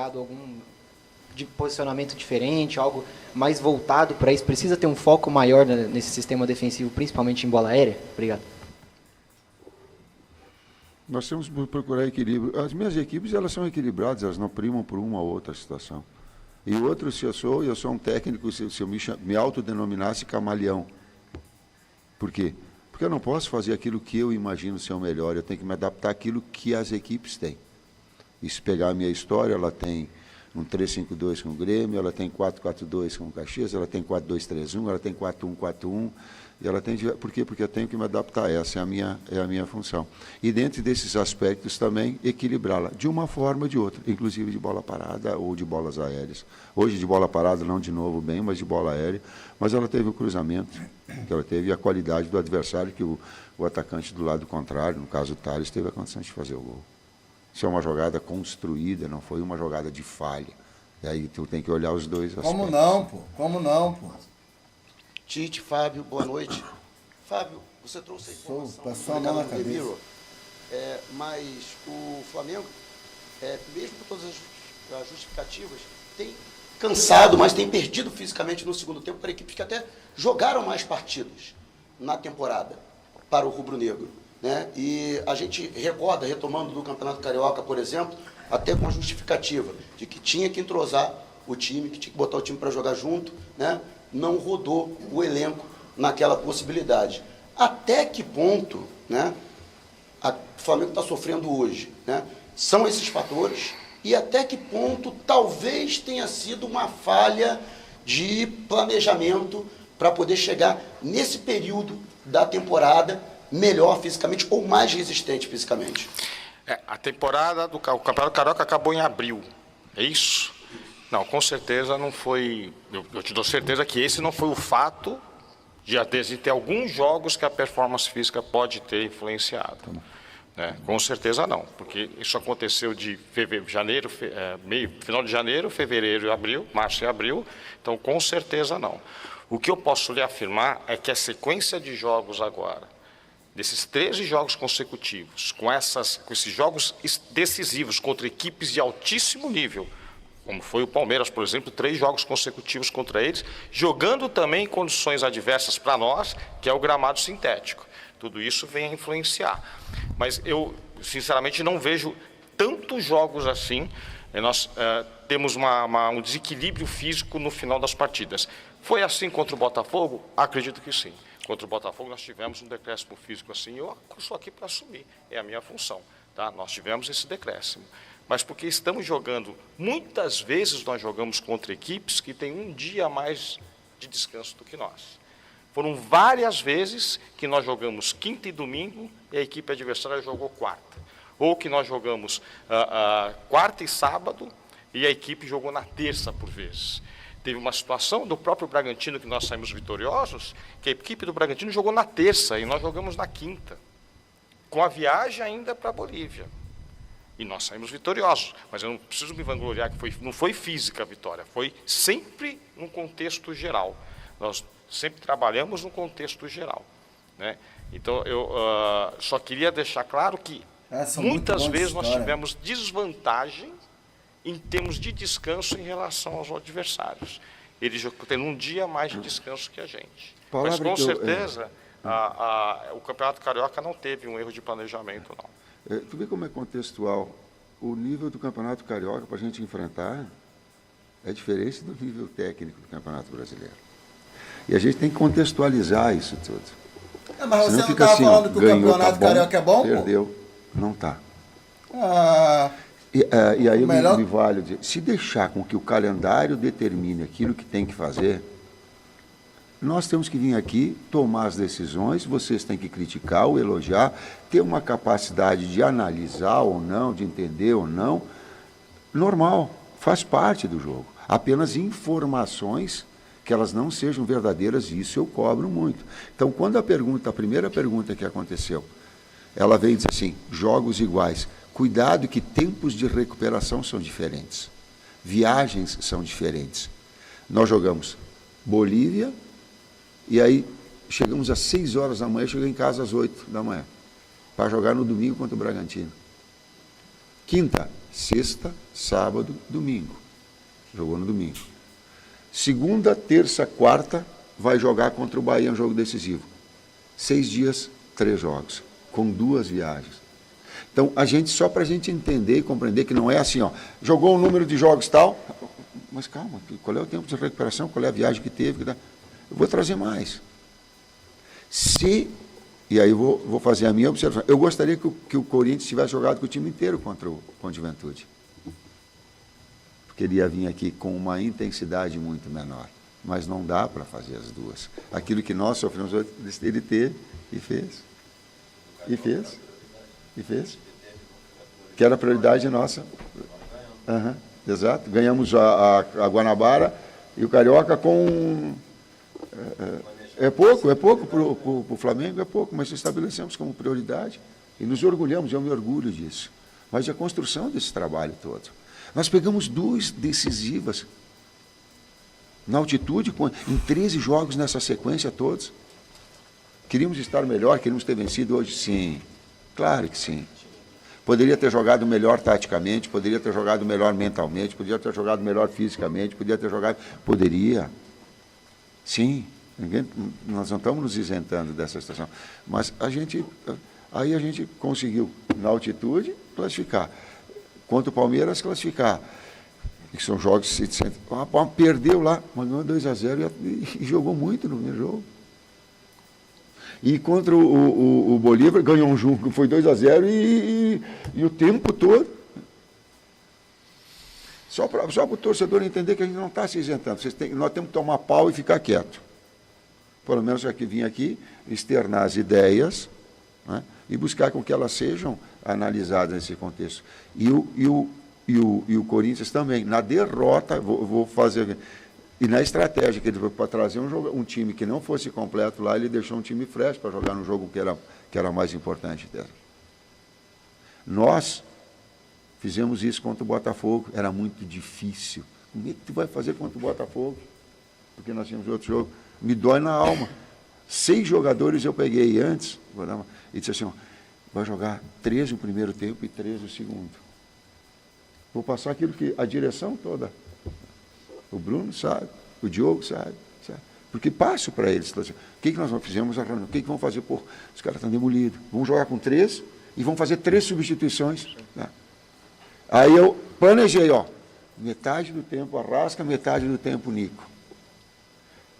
algum de posicionamento diferente, algo mais voltado para isso? Precisa ter um foco maior nesse sistema defensivo, principalmente em bola aérea? Obrigado. Nós temos que procurar equilíbrio. As minhas equipes, elas são equilibradas, elas não primam por uma ou outra situação. E outro, se eu sou um técnico, se eu me autodenominasse camaleão. Por quê? Porque eu não posso fazer aquilo que eu imagino ser o melhor, eu tenho que me adaptar àquilo que as equipes têm. E se pegar a minha história, ela tem um 3-5-2 com o Grêmio, ela tem 4-4-2 com o Caxias, ela tem 4-2-3-1, ela tem 4-1-4-1, e ela tem... Por quê? Porque eu tenho que me adaptar, essa é a minha função. E dentro desses aspectos também, equilibrá-la, de uma forma ou de outra, inclusive de bola parada ou de bolas aéreas. Hoje de bola parada, não de novo bem, mas de bola aérea, mas ela teve o cruzamento, que ela teve a qualidade do adversário, que o atacante do lado contrário, no caso o Thales, teve a condição de fazer o gol. Isso é uma jogada construída, não foi uma jogada de falha. E aí tu tem que olhar os dois aspectos. Como não, pô? Como não, pô? Tite, Fábio, boa noite. Fábio, você trouxe a informação. Passou a mão na cabeça. Mas o Flamengo, mesmo com todas as justificativas, tem cansado, mas tem perdido fisicamente no segundo tempo para equipes que até jogaram mais partidas na temporada para o rubro-negro. Né? E a gente recorda, retomando do Campeonato Carioca, por exemplo, até com a justificativa de que tinha que entrosar o time, que tinha que botar o time para jogar junto, né? Não rodou o elenco naquela possibilidade. Até que ponto, né, o Flamengo está sofrendo hoje, né? São esses fatores, e até que ponto talvez tenha sido uma falha de planejamento para poder chegar nesse período da temporada melhor fisicamente ou mais resistente fisicamente. A temporada do Campeonato Carioca acabou em abril, é isso? Não, com certeza não foi, eu te dou certeza que esse não foi o fato de ter alguns jogos que a performance física pode ter influenciado. Né? Com certeza não, porque isso aconteceu de janeiro, final de janeiro, fevereiro e abril, março e abril, então com certeza não. O que eu posso lhe afirmar é que a sequência de jogos agora, desses 13 jogos consecutivos, com esses jogos decisivos contra equipes de altíssimo nível, como foi o Palmeiras, por exemplo, 3 jogos consecutivos contra eles, jogando também em condições adversas para nós, que é o gramado sintético. Tudo isso vem a influenciar. Mas eu, sinceramente, não vejo tantos jogos assim. Nós temos um desequilíbrio físico no final das partidas. Foi assim contra o Botafogo? Acredito que sim. Contra o Botafogo nós tivemos um decréscimo físico assim, eu estou aqui para assumir, é a minha função. Tá? Nós tivemos esse decréscimo. Mas porque estamos jogando, muitas vezes nós jogamos contra equipes que têm um dia a mais de descanso do que nós. Foram várias vezes que nós jogamos quinta e domingo e a equipe adversária jogou quarta. Ou que nós jogamos quarta e sábado e a equipe jogou na terça por vezes. Teve uma situação do próprio Bragantino que nós saímos vitoriosos, que a equipe do Bragantino jogou na terça e nós jogamos na quinta, com a viagem ainda para a Bolívia. E nós saímos vitoriosos, mas eu não preciso me vangloriar que não foi física a vitória, foi sempre num contexto geral. Nós sempre trabalhamos num contexto geral. Né? Então, eu só queria deixar claro que muitas vezes nós tivemos desvantagem em termos de descanso em relação aos adversários. Eles têm um dia mais de descanso que a gente. Mas, com certeza, o Campeonato Carioca não teve um erro de planejamento, não. Tu vê como é contextual. O nível do Campeonato Carioca para a gente enfrentar é diferente do nível técnico do Campeonato Brasileiro. E a gente tem que contextualizar isso tudo. Mas você não estava falando que o Campeonato Carioca é bom? Perdeu. Não está. E aí me vale dizer, se deixar com que o calendário determine aquilo que tem que fazer, nós temos que vir aqui, tomar as decisões, vocês têm que criticar ou elogiar, ter uma capacidade de analisar ou não, de entender ou não, normal, faz parte do jogo. Apenas informações que elas não sejam verdadeiras, isso eu cobro muito. Então, quando a primeira pergunta que aconteceu, ela veio dizer assim, jogos iguais, cuidado que tempos de recuperação são diferentes, viagens são diferentes. Nós jogamos Bolívia, e aí chegamos às 6 horas da manhã, cheguei em casa às 8 da manhã, para jogar no domingo contra o Bragantino. Quinta, sexta, sábado, domingo. Jogou no domingo. Segunda, terça, quarta, vai jogar contra o Bahia, um jogo decisivo. 6 dias, 3 jogos, com 2 viagens. Então, só para a gente entender e compreender que não é assim, ó, jogou um número de jogos tal, mas calma, qual é o tempo de recuperação, qual é a viagem que teve? Eu vou trazer mais. E aí eu vou fazer a minha observação. Eu gostaria que o Corinthians tivesse jogado com o time inteiro contra o Juventude. Porque ele ia vir aqui com uma intensidade muito menor. Mas não dá para fazer as duas. Aquilo que nós sofremos, ele teve e fez. E fez. E fez. Que era a prioridade nossa. Uhum, exato. Ganhamos a Guanabara e o Carioca com... É pouco para o Flamengo, é pouco, mas estabelecemos como prioridade e nos orgulhamos, eu me orgulho disso. Mas a construção desse trabalho todo. Nós pegamos 2 decisivas na altitude, em 13 jogos nessa sequência todos. Queríamos estar melhor, queríamos ter vencido hoje? Sim, claro que sim. Poderia ter jogado melhor taticamente, poderia ter jogado melhor mentalmente, poderia ter jogado melhor fisicamente, poderia ter jogado... Poderia, sim. Nós não estamos nos isentando dessa situação. Mas aí a gente conseguiu, na altitude, classificar. Contra o Palmeiras, classificar. Que são jogos que se perdeu lá, mas ganhou 2-0 e jogou muito no primeiro jogo. E contra o Bolívar, ganhou um jogo, foi 2-0 e o tempo todo. Só para o torcedor entender que a gente não está se isentando. Nós temos que tomar pau e ficar quieto. Pelo menos já que vim aqui, externar as ideias, né, e buscar com que elas sejam analisadas nesse contexto. E o Corinthians também, na derrota, vou fazer... E na estratégia que ele foi para trazer um time que não fosse completo lá, ele deixou um time fresco para jogar no jogo que era mais importante dela. Nós fizemos isso contra o Botafogo, era muito difícil. Como é que tu vai fazer contra o Botafogo? Porque nós tínhamos outro jogo. Me dói na alma. 6 jogadores eu peguei antes, e disse assim, ó, vai jogar 13 o primeiro tempo e 13 o segundo. Vou passar aquilo que a direção toda, o Bruno sabe, o Diogo sabe. Porque passo para eles. O que nós fizemos? O que vamos fazer? Pô, os caras estão demolidos. Vamos jogar com 3 e vamos fazer 3 substituições. Tá? Aí eu planejei, ó, metade do tempo Arrasca, metade do tempo Nico.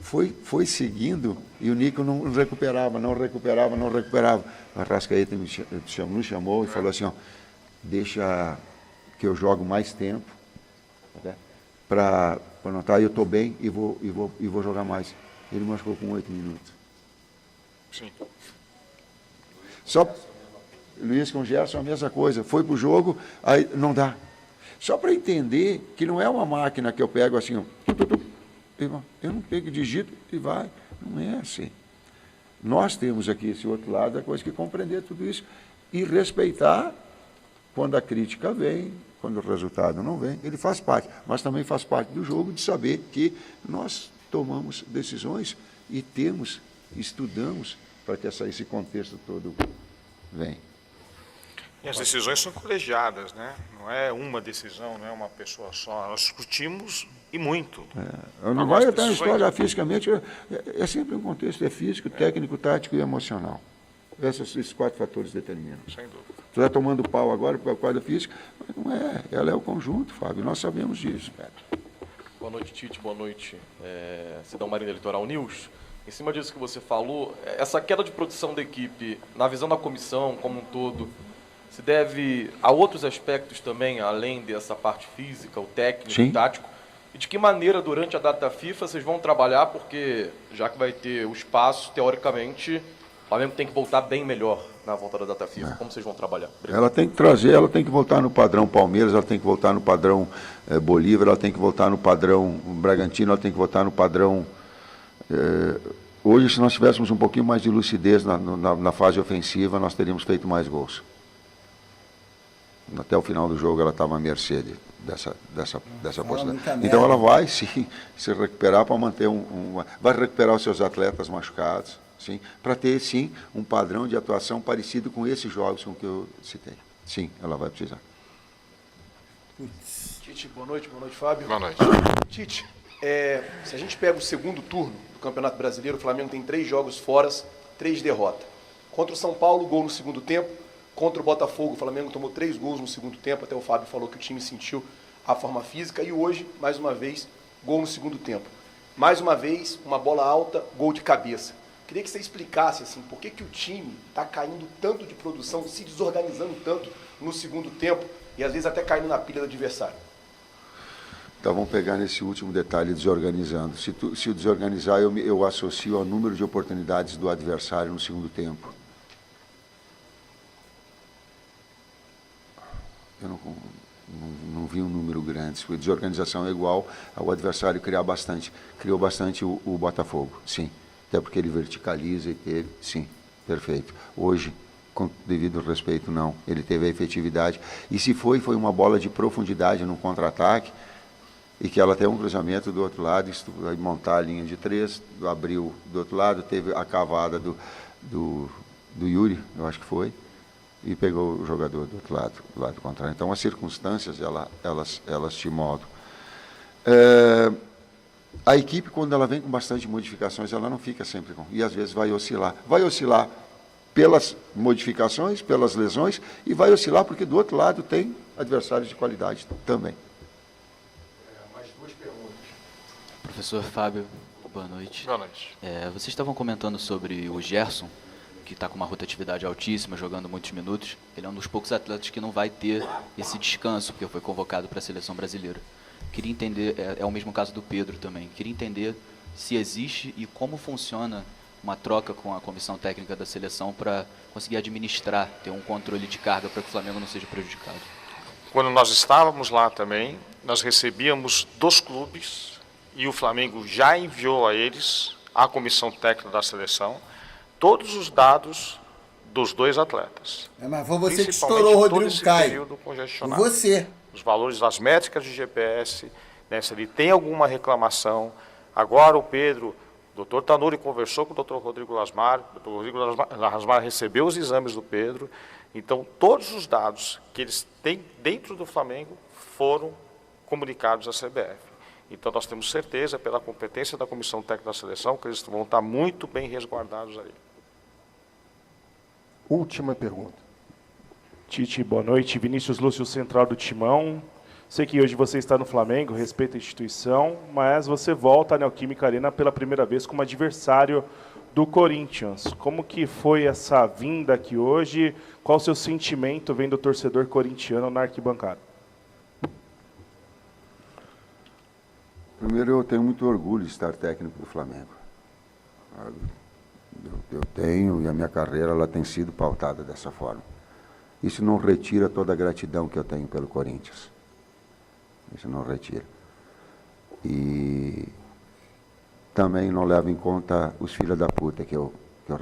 Foi seguindo e o Nico não recuperava. O Arrascaeta nos chamou e falou assim, ó, deixa que eu jogo mais tempo, tá? Para notar, eu estou bem e vou jogar mais. Ele machucou com 8 minutos. Sim. Só Luiz com o Gerson, a mesma coisa. Foi para o jogo, aí não dá. Só para entender que não é uma máquina que eu pego assim, ó, eu não pego, digito e vai. Não é assim. Nós temos aqui esse outro lado, a coisa que compreender tudo isso e respeitar quando a crítica vem, quando o resultado não vem. Ele faz parte, mas também faz parte do jogo de saber que nós tomamos decisões e estudamos para que esse contexto todo venha. E as decisões são colegiadas, né? Não é uma decisão, não é uma pessoa só. Nós discutimos e muito. Não vai até na história, fisicamente, é sempre um contexto, é físico, técnico, tático e emocional. Esses 4 fatores determinam. Sem dúvida. Você está tomando pau agora por causa da física, mas não é, ela é o conjunto, Fábio, nós sabemos disso. Boa noite, Tite, boa noite, Cidão Marinho Litoral News. Em cima disso que você falou, essa queda de produção da equipe, na visão da comissão como um todo, se deve a outros aspectos também, além dessa parte física, o técnico, Sim. o tático? E de que maneira, durante a data FIFA, vocês vão trabalhar? Porque, já que vai ter o espaço, teoricamente, o Flamengo tem que voltar bem melhor na volta da data FIFA. Como vocês vão trabalhar? Obrigado. Ela tem que trazer, ela tem que voltar no padrão Palmeiras, ela tem que voltar no padrão Bolívar, ela tem que voltar no padrão Bragantino, ela tem que voltar no padrão... hoje, se nós tivéssemos um pouquinho mais de lucidez na fase ofensiva, nós teríamos feito mais gols. Até o final do jogo ela estava à mercê dessa possibilidade. Então ela vai se recuperar para manter vai recuperar os seus atletas machucados, sim, para ter sim um padrão de atuação parecido com esses jogos com que eu citei. Sim, ela vai precisar. Tite, boa noite, Fábio. Boa noite. Tite, se a gente pega o segundo turno do Campeonato Brasileiro, o Flamengo tem 3 jogos fora, 3 derrotas. Contra o São Paulo, gol no segundo tempo. Contra o Botafogo, o Flamengo tomou 3 gols no segundo tempo. Até o Fábio falou que o time sentiu a forma física. E hoje, mais uma vez, gol no segundo tempo. Mais uma vez, uma bola alta, gol de cabeça. Queria que você explicasse assim, por que o time está caindo tanto de produção, se desorganizando tanto no segundo tempo e às vezes até caindo na pilha do adversário. Então vamos pegar nesse último detalhe, desorganizando. Se o desorganizar, eu associo ao número de oportunidades do adversário no segundo tempo. Eu não vi um número grande. A desorganização é igual ao adversário criou bastante o Botafogo, sim. Até porque ele verticaliza e teve, sim, perfeito. Hoje, com devido respeito, não. Ele teve a efetividade. E se foi uma bola de profundidade no contra-ataque, e que ela tem um cruzamento do outro lado, vai montar a linha de 3, abriu do outro lado, teve a cavada do Yuri, eu acho que foi, e pegou o jogador do outro lado, do lado contrário. Então, as circunstâncias, elas te moldam. A equipe, quando ela vem com bastante modificações, ela não fica sempre com... E, às vezes, vai oscilar. Vai oscilar pelas modificações, pelas lesões, e vai oscilar porque, do outro lado, tem adversários de qualidade também. Mais 2 perguntas. Professor Fábio, boa noite. Boa noite. Vocês estavam comentando sobre o Gerson, que está com uma rotatividade altíssima, jogando muitos minutos. Ele é um dos poucos atletas que não vai ter esse descanso, porque foi convocado para a seleção brasileira. Queria entender, é o mesmo caso do Pedro também, queria entender se existe e como funciona uma troca com a comissão técnica da seleção para conseguir administrar, ter um controle de carga para que o Flamengo não seja prejudicado. Quando nós estávamos lá também, nós recebíamos dos clubes e o Flamengo já enviou a eles, à comissão técnica da seleção, todos os dados dos 2 atletas. Mas foi você que estourou o Rodrigo Caio. Congestionado. Você. Os valores das métricas de GPS, né, se ele tem alguma reclamação. Agora o Pedro, o doutor Tanuri conversou com o doutor Rodrigo Lasmar, o doutor Rodrigo Lasmar recebeu os exames do Pedro. Então, todos os dados que eles têm dentro do Flamengo foram comunicados à CBF. Então, nós temos certeza, pela competência da Comissão Técnica da Seleção, que eles vão estar muito bem resguardados aí. Última pergunta. Tite, boa noite. Vinícius Lúcio, central do Timão. Sei que hoje você está no Flamengo, respeita a instituição, mas você volta à Neoquímica Arena pela primeira vez como adversário do Corinthians. Como que foi essa vinda aqui hoje? Qual o seu sentimento vendo o torcedor corintiano na arquibancada? Primeiro, eu tenho muito orgulho de estar técnico do Flamengo. Eu tenho, e a minha carreira ela tem sido pautada dessa forma. Isso não retira toda a gratidão que eu tenho pelo Corinthians. Isso não retira. E também não leva em conta os filhos da puta que eu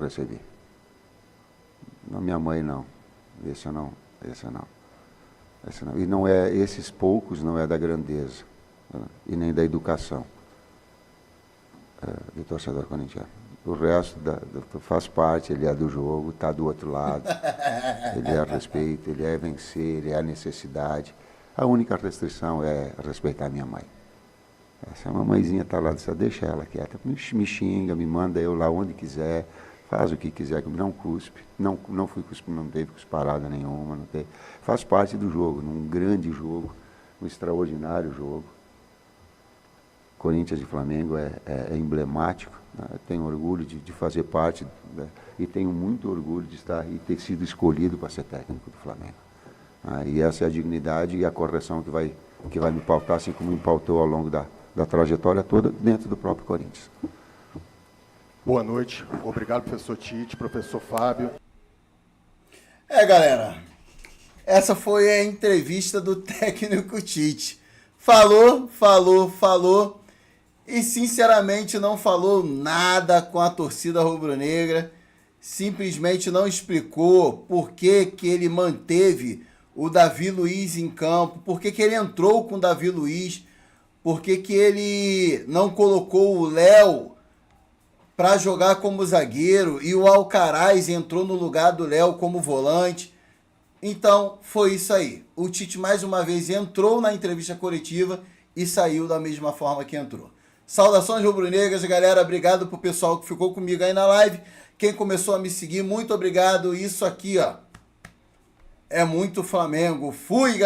recebi. Não, minha mãe não. Esse não. E não é, esses poucos não é da grandeza, né? E nem da educação do torcedor corintiano. O resto faz parte, ele é do jogo, está do outro lado. Ele é respeito, ele é vencer, ele é a necessidade. A única restrição é respeitar minha mãe. Se a mamãezinha está lá, deixa ela quieta. Me xinga, me manda eu lá onde quiser, faz o que quiser, não cuspe. Não fui cuspe, não teve cusparada nenhuma. Não teve. Faz parte do jogo, num grande jogo, um extraordinário jogo. Corinthians e Flamengo é emblemático, né? Tenho orgulho de fazer parte, né? E tenho muito orgulho de estar e ter sido escolhido para ser técnico do Flamengo. E essa é a dignidade e a correção que vai me pautar, assim como me pautou ao longo da trajetória toda dentro do próprio Corinthians. Boa noite, obrigado professor Tite, professor Fábio. Galera, essa foi a entrevista do técnico Tite. Falou e sinceramente não falou nada com a torcida rubro-negra, simplesmente não explicou por que ele manteve o Davi Luiz em campo, por que ele entrou com o Davi Luiz, por que ele não colocou o Léo para jogar como zagueiro e o Alcaraz entrou no lugar do Léo como volante. Então, foi isso aí. O Tite, mais uma vez, entrou na entrevista coletiva e saiu da mesma forma que entrou. Saudações rubro-negras, galera. Obrigado pro pessoal que ficou comigo aí na live. Quem começou a me seguir, muito obrigado. Isso aqui, ó, é muito Flamengo. Fui, galera.